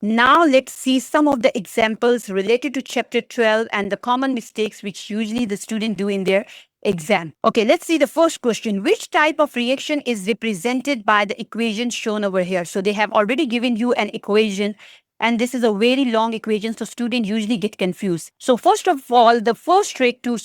Now let's see some of the examples related to chapter 12 and the common mistakes which usually the student do in their exam. Okay, let's see the first question. Which type of reaction is represented by the equation shown over here? So they have already given you an equation, and this is a very long equation, so students usually get confused. So first of all, the first trick to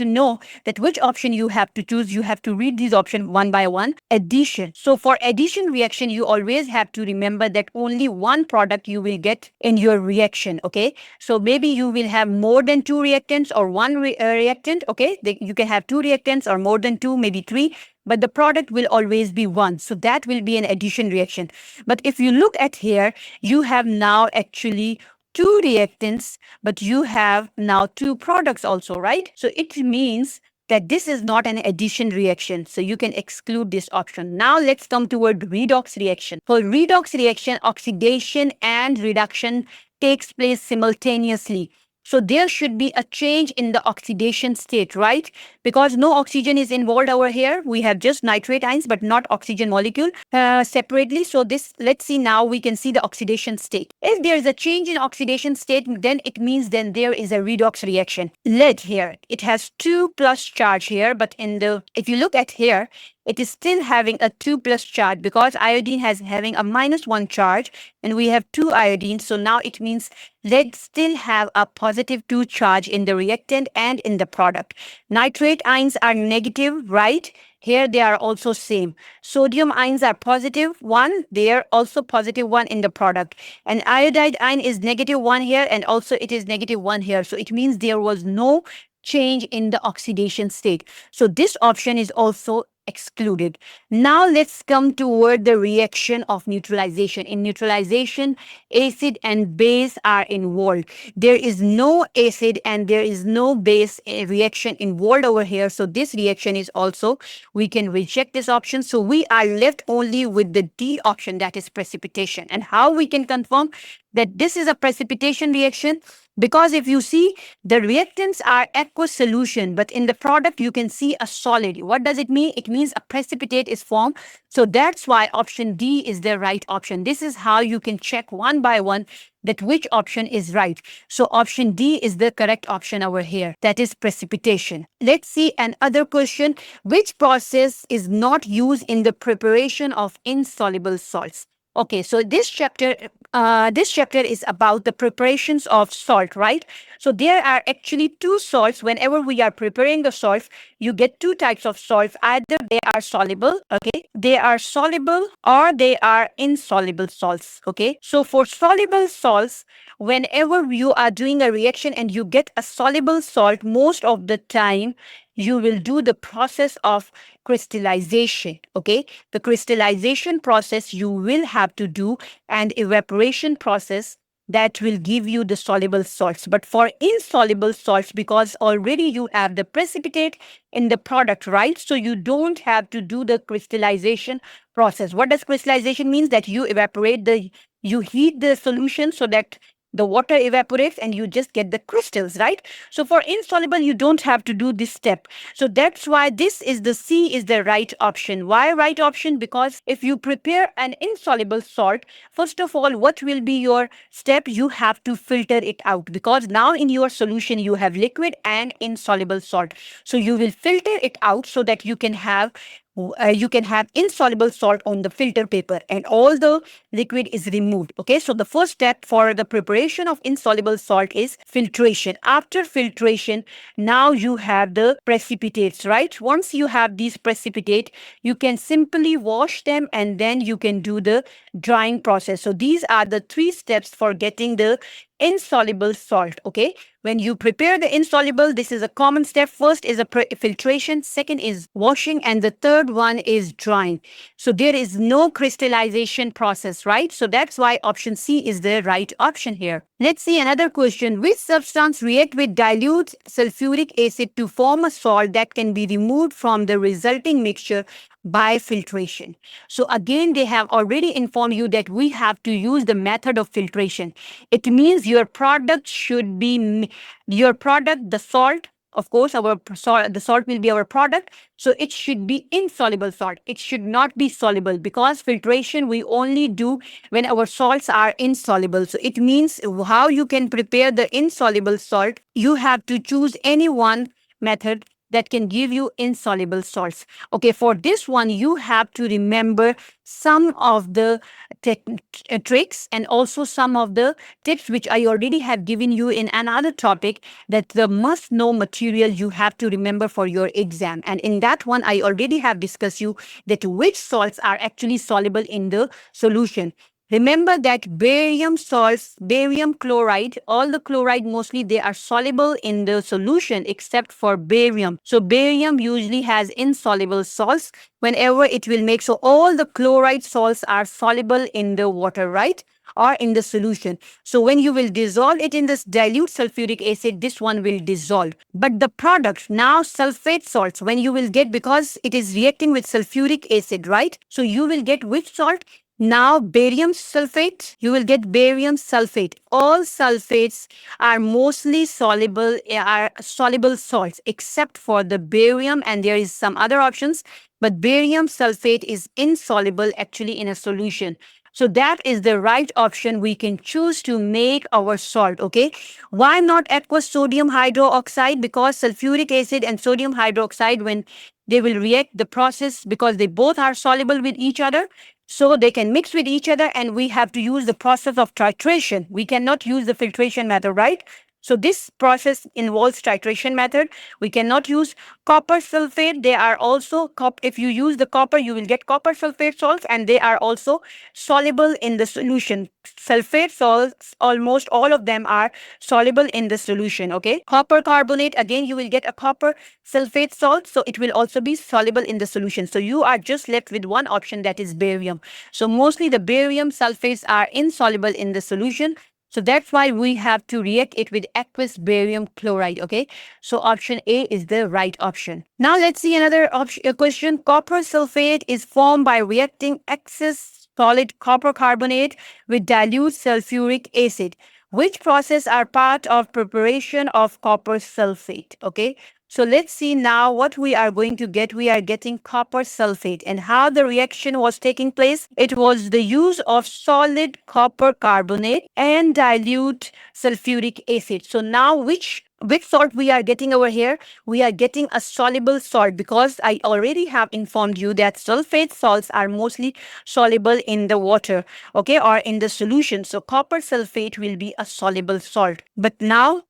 know that which option you have to choose, you have to read these options one by one. Addition. So for addition reaction, you always have to remember that only one product you will get in your reaction. Okay, so maybe you will have more than two reactants or one reactant. Okay, you can have two reactants or more than two, maybe three, but the product will always be one. So that will be an addition reaction. But if you look at here, you have now actually two reactants, but you have now two products also, right? So it means that this is not an addition reaction. So you can exclude this option. Now let's come toward redox reaction. For redox reaction, oxidation and reduction takes place simultaneously. So there should be a change in the oxidation state, right? Because no oxygen is involved over here. We have just nitrate ions, but not oxygen molecule separately. So this, let's see now, we can see the oxidation state. If there is a change in oxidation state, then it means then there is a redox reaction. Lead here, it has 2 plus charge here, but if you look at here, it is still having a 2 plus charge because iodine has having a -1 charge and we have 2 iodines. So now it means lead still have a +2 charge in the reactant and in the product. Nitrate ions are negative, right? Here they are also same. Sodium ions are +1. They are also +1 in the product. And iodide ion is -1 here and also it is -1 here. So it means there was no change in the oxidation state. So this option is also excluded. Now let's come toward the reaction of neutralization. In neutralization, acid and base are involved. There is no acid and there is no base reaction involved over here. So this reaction is also, we can reject this option. So we are left only with the D option, that is precipitation. And how we can confirm that this is a precipitation reaction? Because if you see, the reactants are aqueous solution, but in the product, you can see a solid. What does it mean? It means a precipitate is formed. So that's why option D is the right option. This is how you can check one by one that which option is right. So option D is the correct option over here. That is precipitation. Let's see another question. Which process is not used in the preparation of insoluble salts? Okay, so this chapter is about the preparations of salt, right? So there are actually two salts. Whenever we are preparing the salts, you get two types of salts. Either they are soluble, okay? They are soluble or they are insoluble salts, okay? So for soluble salts, whenever you are doing a reaction and you get a soluble salt, most of the time, you will do the process of crystallization, okay? The crystallization process you will have to do and evaporation process that will give you the soluble salts. But for insoluble salts, because already you have the precipitate in the product, right? So you don't have to do the crystallization process. What does crystallization means? That you you heat the solution so that the water evaporates and you just get the crystals, right? So for insoluble, you don't have to do this step. So that's why this is the C is the right option. Why right option? Because if you prepare an insoluble salt, first of all, what will be your step? You have to filter it out because now in your solution, you have liquid and insoluble salt. So you will filter it out so that you can have insoluble salt on the filter paper and all the liquid is removed. Okay, so the first step for the preparation of insoluble salt is filtration. After filtration, now you have the precipitates, right? Once you have these precipitate, you can simply wash them and then you can do the drying process. So these are the 3 steps for getting the insoluble salt, okay? When you prepare the insoluble, this is a common step. First is a filtration, second is washing, and the third one is drying. So there is no crystallization process, right? So that's why option C is the right option here. Let's see another question. Which substance react with dilute sulfuric acid to form a salt that can be removed from the resulting mixture by filtration? So again, they have already informed you that we have to use the method of filtration. It means your product should be, the salt Of course, the salt will be our product. So it should be insoluble salt. It should not be soluble, because filtration we only do when our salts are insoluble. So it means how you can prepare the insoluble salt. You have to choose any one method that can give you insoluble salts. Okay, for this one, you have to remember some of the tricks and also some of the tips which I already have given you in another topic, that the must know material you have to remember for your exam. And in that one, I already have discussed you that which salts are actually soluble in the solution. Remember that barium salts, barium chloride, all the chloride mostly they are soluble in the solution except for barium. So barium usually has insoluble salts whenever it will make. So all the chloride salts are soluble in the water, right? Or in the solution. So when you will dissolve it in this dilute sulfuric acid, this one will dissolve. But the product, now sulfate salts, when you will get, because it is reacting with sulfuric acid, right? So you will get which salt? Now, barium sulfate, you will get barium sulfate. All sulfates are mostly are soluble salts, except for the barium, and there is some other options, but barium sulfate is insoluble actually in a solution. So that is the right option we can choose to make our salt, okay? Why not aqueous sodium hydroxide? Because sulfuric acid and sodium hydroxide, when they will react the process, because they both are soluble with each other, so they can mix with each other, and we have to use the process of titration. We cannot use the filtration method, right? So this process involves titration method. We cannot use copper sulfate. They are also, if you use the copper, you will get copper sulfate salts, and they are also soluble in the solution. Sulfate salts, almost all of them are soluble in the solution, okay? Copper carbonate, again, you will get a copper sulfate salt, so it will also be soluble in the solution. So you are just left with one option, that is barium. So mostly the barium sulfates are insoluble in the solution. So that's why we have to react it with aqueous barium chloride, okay? So option A is the right option. Now let's see another question. Copper sulfate is formed by reacting excess solid copper carbonate with dilute sulfuric acid. Which process are part of preparation of copper sulfate, okay? So let's see now what we are going to get. We are getting copper sulfate, and how the reaction was taking place. It was the use of solid copper carbonate and dilute sulfuric acid. So now which salt we are getting over here? We are getting a soluble salt, because I already have informed you that sulfate salts are mostly soluble in the water, okay, or in the solution. So copper sulfate will be a soluble salt. But now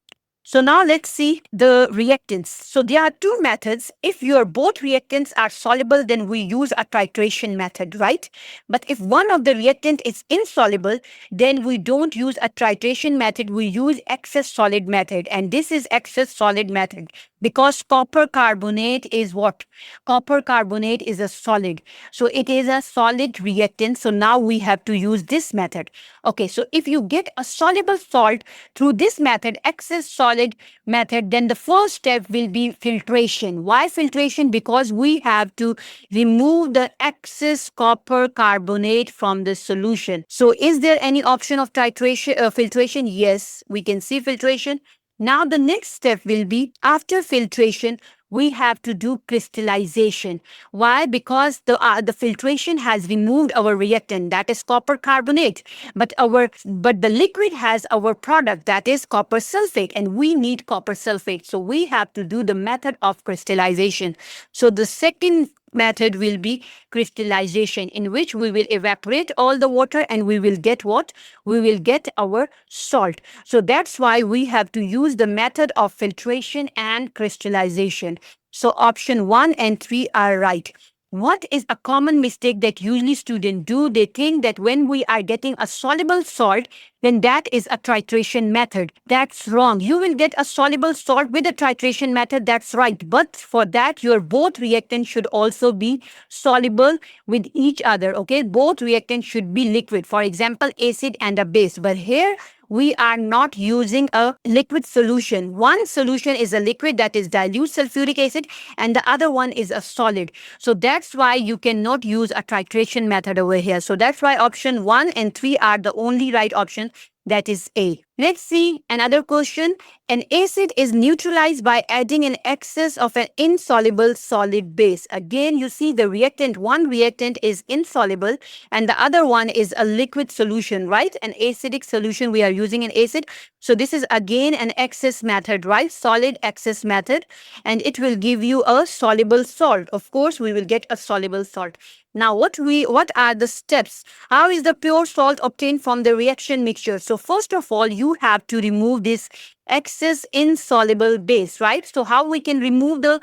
let's see the reactants. So there are two methods. If your both reactants are soluble, then we use a titration method, right? But if one of the reactant is insoluble, then we don't use a titration method. We use excess solid method. And this is excess solid method, because copper carbonate is what? Copper carbonate is a solid. So it is a solid reactant. So now we have to use this method. Okay, so if you get a soluble salt through this method, excess solid method, then the first step will be filtration. Why filtration? Because we have to remove the excess copper carbonate from the solution. So is there any option of titration, filtration? Yes, we can see filtration. Now the next step will be, after filtration, we have to do crystallization. Why? Because the filtration has removed our reactant, that is copper carbonate, but the liquid has our product, that is copper sulfate, and we need copper sulfate. So we have to do the method of crystallization. So the second method will be crystallization, in which we will evaporate all the water, and we will get what? We will get our salt. So that's why we have to use the method of filtration and crystallization. So option 1 and 3 are right. What is a common mistake that usually students do? They think that when we are getting a soluble salt, then that is a titration method. That's wrong. You will get a soluble salt with a titration method, that's right. But for that, your both reactants should also be soluble with each other, okay? Both reactants should be liquid. For example, acid and a base. But here, we are not using a liquid solution. One solution is a liquid, that is dilute sulfuric acid, and the other one is a solid. So that's why you cannot use a titration method over here. So that's why option 1 and 3 are the only right options. That is A. Let's see another question. An acid is neutralized by adding an excess of an insoluble solid base. Again, you see the reactant, one reactant is insoluble and the other one is a liquid solution, right? An acidic solution, we are using an acid. So this is again an excess method, right? Solid excess method, and it will give you a soluble salt. Of course, we will get a soluble salt. Now, what are the steps? How is the pure salt obtained from the reaction mixture? So first of all, you have to remove this excess insoluble base, right? So how we can remove the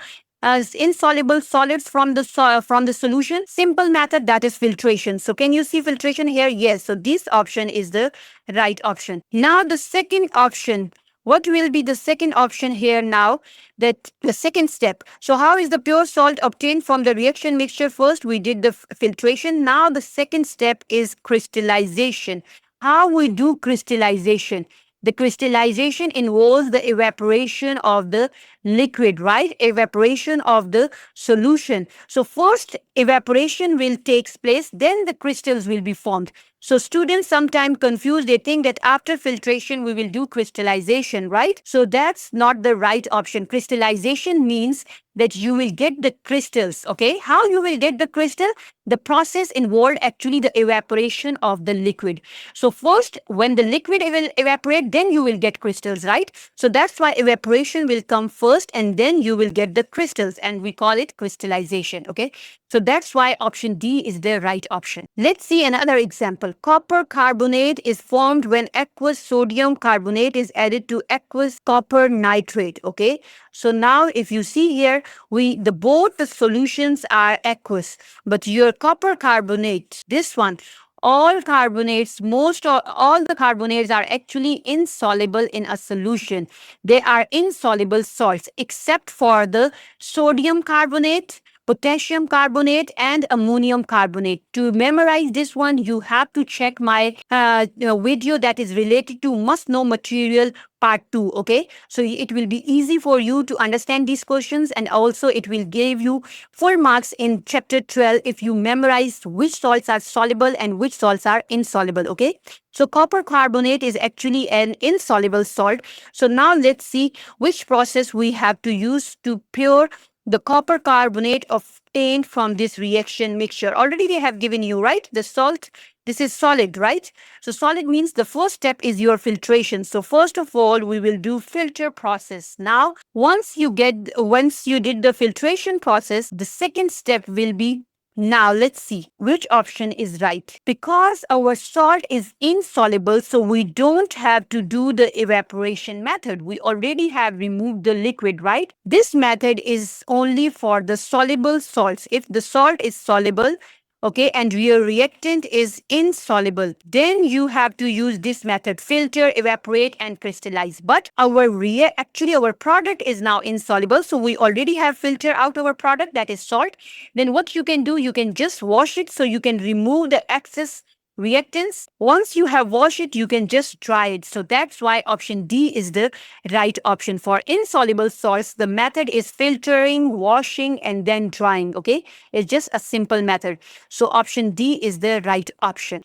insoluble solids from the solution? Simple method, that is filtration. So can you see filtration here? Yes. So this option is the right option. Now the second option. What will be the second option here now? That the second step. So how is the pure salt obtained from the reaction mixture? First, we did the filtration. Now the second step is crystallization. How we do crystallization? The crystallization involves the evaporation of the liquid, right? Evaporation of the solution. So first evaporation will take place, then the crystals will be formed. So students sometimes confuse, they think that after filtration we will do crystallization, right? So that's not the right option. Crystallization means that you will get the crystals, okay? How you will get the crystal? The process involved actually the evaporation of the liquid. So first, when the liquid will evaporate, then you will get crystals, right? So that's why evaporation will come first and then you will get the crystals, and we call it crystallization, okay? So that's why option D is the right option. Let's see another example. Copper carbonate is formed when aqueous sodium carbonate is added to aqueous copper nitrate, okay? So now if you see here, both the solutions are aqueous, but your copper carbonate, this one, all carbonates, all the carbonates are actually insoluble in a solution. They are insoluble salts except for the sodium carbonate, potassium carbonate, and ammonium carbonate. To memorize this one, you have to check my video that is related to must know material part 2, okay? So it will be easy for you to understand these questions, and also it will give you full marks in chapter 12 if you memorize which salts are soluble and which salts are insoluble, okay? So copper carbonate is actually an insoluble salt. So now let's see which process we have to use to pure the copper carbonate obtained from this reaction mixture. Already they have given you, right? The salt, this is solid, right? So solid means the first step is your filtration. So first of all, we will do filter process. Now, once you did the filtration process, the second step will be, now let's see which option is right. Because our salt is insoluble, so we don't have to do the evaporation method. We already have removed the liquid, right? This method is only for the soluble salts. If the salt is soluble, okay, and your reactant is insoluble, then you have to use this method: filter, evaporate, and crystallize. But actually our product is now insoluble, so we already have filtered out our product, that is salt. Then what you can do, you can just wash it, so you can remove the excess reactants. Once you have washed it, you can just dry it. So that's why option D is the right option. For insoluble salts, the method is filtering, washing, and then drying, okay? It's just a simple method. So option D is the right option.